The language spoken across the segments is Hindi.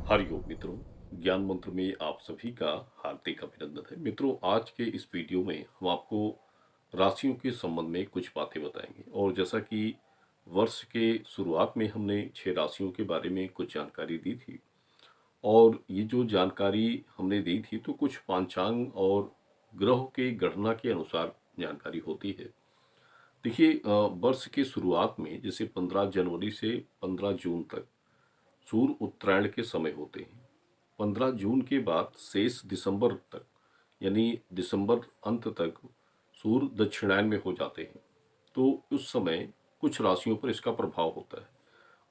हरिओम मित्रों, ज्ञान मंत्र में आप सभी का हार्दिक अभिनंदन है। मित्रों, आज के इस वीडियो में हम आपको राशियों के संबंध में कुछ बातें बताएंगे। और जैसा कि वर्ष के शुरुआत में हमने 6 राशियों के बारे में कुछ जानकारी दी थी, और ये जो जानकारी हमने दी थी तो कुछ पांचांग और ग्रहों के गणना के अनुसार जानकारी होती है। देखिए, वर्ष के शुरुआत में जैसे 15 जनवरी से 15 जून तक सूर्य उत्तरायण के समय होते हैं। 15 जून के बाद शेष दिसंबर तक, यानी दिसंबर अंत तक सूर्य दक्षिणायन में हो जाते हैं। तो उस समय कुछ राशियों पर इसका प्रभाव होता है।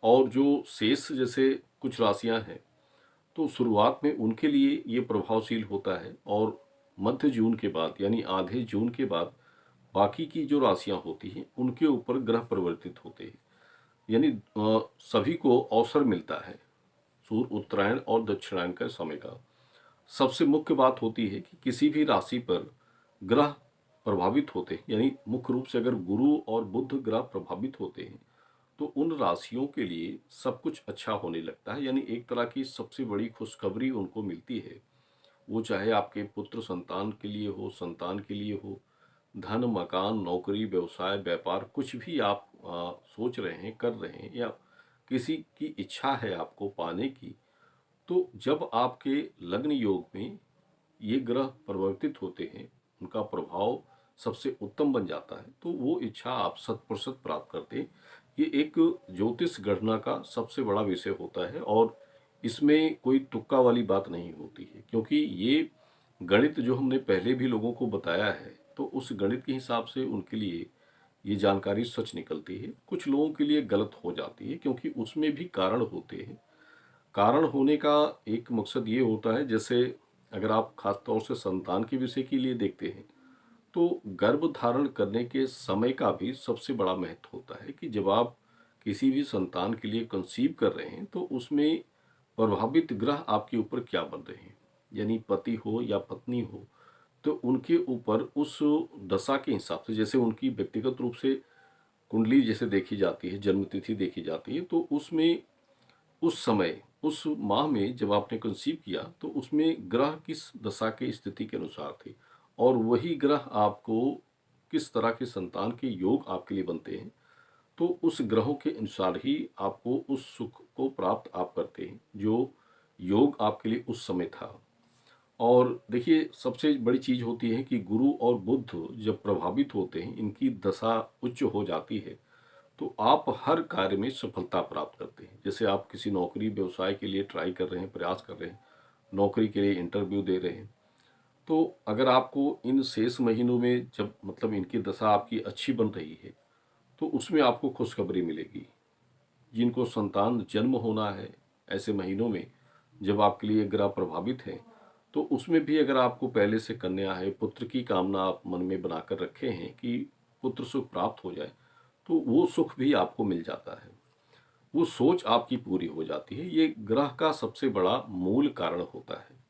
और जो शेष जैसे कुछ राशियां हैं, तो शुरुआत में उनके लिए ये प्रभावशील होता है, और मध्य जून के बाद यानी आधे जून के बाद बाकी की जो राशियां होती हैं उनके ऊपर ग्रह परिवर्तित होते हैं। यानी सभी को अवसर मिलता है सूर्य उत्तरायण और दक्षिणायन का समय का। सबसे मुख्य बात होती है कि किसी भी राशि पर ग्रह प्रभावित होते हैं, यानी मुख्य रूप से अगर गुरु और बुध ग्रह प्रभावित होते हैं तो उन राशियों के लिए सब कुछ अच्छा होने लगता है। यानी एक तरह की सबसे बड़ी खुशखबरी उनको मिलती है। वो चाहे आपके पुत्र संतान के लिए हो, संतान के लिए हो, धन, मकान, नौकरी, व्यवसाय, व्यापार, कुछ भी आप सोच रहे हैं, कर रहे हैं, या किसी की इच्छा है आपको पाने की, तो जब आपके लग्न योग में ये ग्रह परिवर्तित होते हैं, उनका प्रभाव सबसे उत्तम बन जाता है, तो वो इच्छा आप 100% प्राप्त करते हैं। ये एक ज्योतिष गणना का सबसे बड़ा विषय होता है, और इसमें कोई तुक्का वाली बात नहीं होती है, क्योंकि ये गणित जो हमने पहले भी लोगों को बताया है, तो उस गणित के हिसाब से उनके लिए ये जानकारी सच निकलती है। कुछ लोगों के लिए गलत हो जाती है, क्योंकि उसमें भी कारण होते हैं। कारण होने का एक मकसद ये होता है, जैसे अगर आप खास तौर से संतान के विषय के लिए देखते हैं, तो गर्भ धारण करने के समय का भी सबसे बड़ा महत्व होता है कि जब आप किसी भी संतान के लिए कंसीव कर रहे हैं तो उसमें प्रभावित ग्रह आपके ऊपर क्या बन रहे हैं, यानी पति हो या पत्नी हो, तो उनके ऊपर उस दशा के हिसाब से, जैसे उनकी व्यक्तिगत रूप से कुंडली जैसे देखी जाती है, जन्म तिथि देखी जाती है, तो उसमें उस समय उस माह में जब आपने कंसीव किया तो उसमें ग्रह किस दशा के स्थिति के अनुसार थे, और वही ग्रह आपको किस तरह के संतान के योग आपके लिए बनते हैं, तो उस ग्रहों के अनुसार ही आपको उस सुख को प्राप्त आप करते हैं जो योग आपके लिए उस समय था। और देखिए, सबसे बड़ी चीज होती है कि गुरु और बुध जब प्रभावित होते हैं, इनकी दशा उच्च हो जाती है, तो आप हर कार्य में सफलता प्राप्त करते हैं। जैसे आप किसी नौकरी व्यवसाय के लिए ट्राई कर रहे हैं, प्रयास कर रहे हैं, नौकरी के लिए इंटरव्यू दे रहे हैं, तो अगर आपको इन शेष महीनों में जब मतलब इनकी दशा आपकी अच्छी बन रही है, तो उसमें आपको खुशखबरी मिलेगी। जिनको संतान जन्म होना है ऐसे महीनों में जब आपके लिए ग्रह प्रभावित है, तो उसमें भी अगर आपको पहले से कन्या है, पुत्र की कामना आप मन में बनाकर रखे हैं कि पुत्र सुख प्राप्त हो जाए, तो वो सुख भी आपको मिल जाता है। वो सोच आपकी पूरी हो जाती है। ये ग्रह का सबसे बड़ा मूल कारण होता है।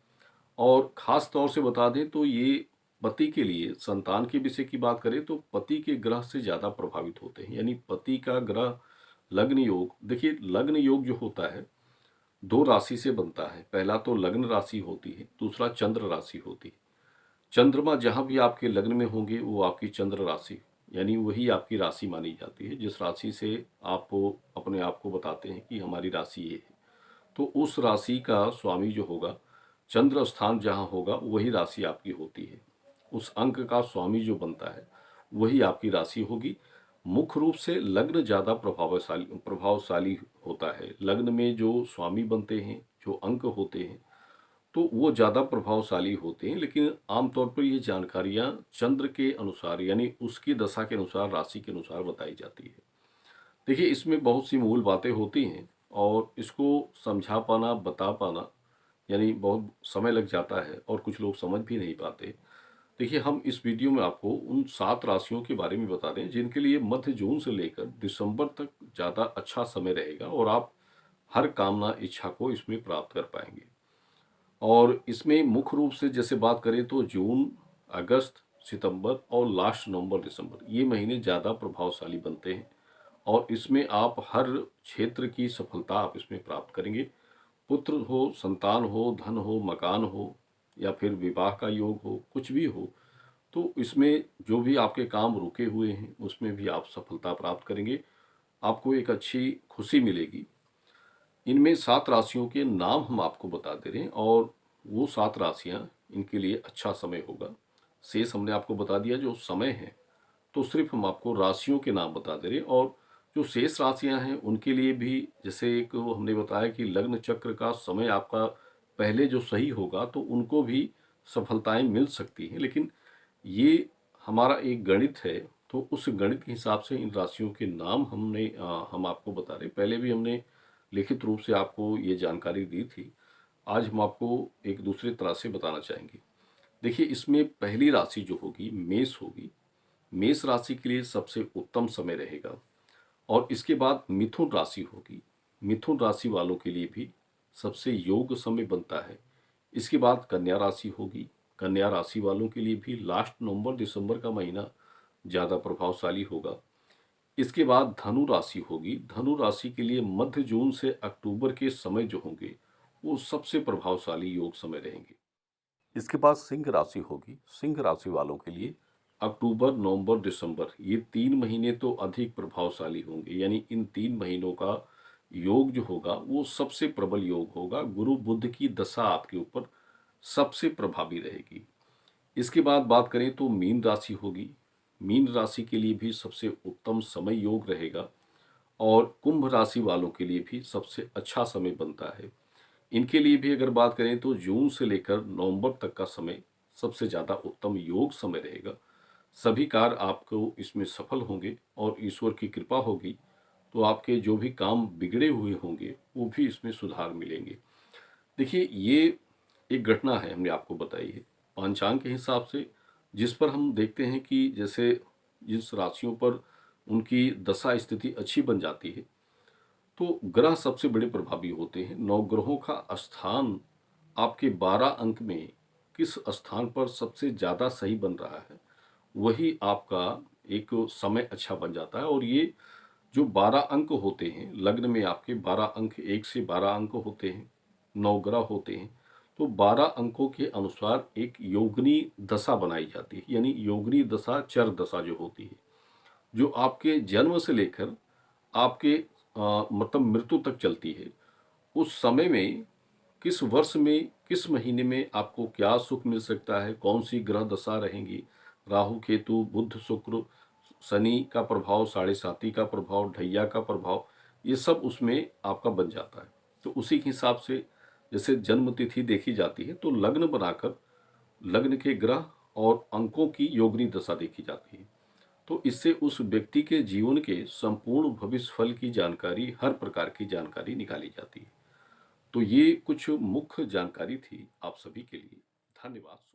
और खास तौर से बता दें तो ये पति के लिए, संतान के विषय की बात करें तो पति के ग्रह से ज्यादा प्रभावित होते हैं। यानी पति का ग्रह लग्न योग, देखिए लग्न योग जो होता है दो राशि से बनता है। पहला तो लग्न राशि होती है, दूसरा चंद्र राशि होती है। चंद्रमा जहां भी आपके लग्न में होंगे वो आपकी चंद्र राशि, यानी वही आपकी राशि मानी जाती है। जिस राशि से आप अपने आप को बताते हैं कि हमारी राशि ये है, तो उस राशि का स्वामी जो होगा, चंद्र स्थान जहां होगा वही राशि आपकी होती है। उस अंक का स्वामी जो बनता है वही आपकी राशि होगी। मुख्य रूप से लग्न ज्यादा प्रभावशाली प्रभावशाली होता है। लग्न में जो स्वामी बनते हैं, जो अंक होते हैं, तो वो ज़्यादा प्रभावशाली होते हैं। लेकिन आमतौर पर ये जानकारियाँ चंद्र के अनुसार, यानी उसकी दशा के अनुसार, राशि के अनुसार बताई जाती है। देखिए, इसमें बहुत सी मूल बातें होती हैं, और इसको समझा पाना, बता पाना, यानी बहुत समय लग जाता है, और कुछ लोग समझ भी नहीं पाते। देखिए, हम इस वीडियो में आपको उन 7 राशियों के बारे में बता दें जिनके लिए मध्य जून से लेकर दिसंबर तक ज़्यादा अच्छा समय रहेगा, और आप हर कामना इच्छा को इसमें प्राप्त कर पाएंगे। और इसमें मुख्य रूप से जैसे बात करें तो जून, अगस्त, सितंबर और लास्ट नवंबर, दिसंबर, ये महीने ज़्यादा प्रभावशाली बनते हैं, और इसमें आप हर क्षेत्र की सफलता आप इसमें प्राप्त करेंगे। पुत्र हो, संतान हो, धन हो, मकान हो या फिर विवाह का योग हो, कुछ भी हो, तो इसमें जो भी आपके काम रुके हुए हैं, उसमें भी आप सफलता प्राप्त करेंगे। आपको एक अच्छी खुशी मिलेगी। इनमें 7 राशियों के नाम हम आपको बता दे रहे हैं और वो 7 राशियाँ इनके लिए अच्छा समय होगा। शेष हमने आपको बता दिया जो समय है, तो सिर्फ़ हम आपको राशियों के नाम बता दे रहे हैं और जो शेष राशियाँ हैं उनके लिए भी जैसे एक वो हमने बताया कि लग्न चक्र का समय आपका पहले जो सही होगा तो उनको भी सफलताएँ मिल सकती हैं। लेकिन ये हमारा एक गणित है, तो उस गणित के हिसाब से इन राशियों के नाम हम आपको बता रहे हैं। पहले भी हमने लिखित रूप से आपको ये जानकारी दी थी। आज हम आपको एक दूसरे तरह से बताना चाहेंगे। देखिए, इसमें पहली राशि जो होगी मेष होगी। मेष राशि के लिए सबसे उत्तम समय रहेगा और इसके बाद मिथुन राशि होगी। मिथुन राशि वालों के लिए भी सबसे योग्य समय बनता है। इसके बाद कन्या राशि होगी। कन्या राशि वालों के लिए भी लास्ट नवंबर दिसंबर का महीना ज़्यादा प्रभावशाली होगा। इसके बाद धनु राशि होगी। धनु राशि के लिए मध्य जून से अक्टूबर के समय जो होंगे वो सबसे प्रभावशाली योग समय रहेंगे। इसके बाद सिंह राशि होगी। सिंह राशि वालों के लिए अक्टूबर, नवंबर, दिसंबर ये 3 महीने तो अधिक प्रभावशाली होंगे। यानी इन 3 महीनों का योग जो होगा वो सबसे प्रबल योग होगा। गुरु बुध की दशा आपके ऊपर सबसे प्रभावी रहेगी। इसके बाद बात करें तो मीन राशि होगी। मीन राशि के लिए भी सबसे उत्तम समय योग रहेगा और कुंभ राशि वालों के लिए भी सबसे अच्छा समय बनता है। इनके लिए भी अगर बात करें तो जून से लेकर नवंबर तक का समय सबसे ज़्यादा उत्तम योग समय रहेगा। सभी कार्य आपको इसमें सफल होंगे और ईश्वर की कृपा होगी तो आपके जो भी काम बिगड़े हुए होंगे वो भी इसमें सुधार मिलेंगे। देखिए, ये एक घटना है हमने आपको बताई है पांचांग के हिसाब से, जिस पर हम देखते हैं कि जैसे जिस राशियों पर उनकी दशा स्थिति अच्छी बन जाती है तो ग्रह सबसे बड़े प्रभावी होते हैं। 9 ग्रहों का स्थान आपके 12 अंक में किस स्थान पर सबसे ज़्यादा सही बन रहा है, वही आपका एक समय अच्छा बन जाता है। और ये जो 12 अंक होते हैं, लग्न में आपके 12 अंक 1 से 12 अंक होते हैं, 9 ग्रह होते हैं, तो 12 अंकों के अनुसार एक योगिनी दशा बनाई जाती है। यानी योगिनी दशा चर दशा जो होती है, जो आपके जन्म से लेकर आपके मतलब मृत्यु तक चलती है। उस समय में किस वर्ष में, किस महीने में आपको क्या सुख मिल सकता है, कौन-सी ग्रह दशा रहेंगी, राहु, केतु, बुध, शुक्र, शनि का प्रभाव, साढ़े साती का प्रभाव, ढैया का प्रभाव, ये सब उसमें आपका बन जाता है। तो उसी के हिसाब से जैसे जन्म तिथि देखी जाती है, तो लग्न बनाकर लग्न के ग्रह और अंकों की योगिनी दशा देखी जाती है। तो इससे उस व्यक्ति के जीवन के संपूर्ण भविष्य फल की जानकारी, हर प्रकार की जानकारी निकाली जाती है। तो ये कुछ मुख्य जानकारी थी आप सभी के लिए। धन्यवाद।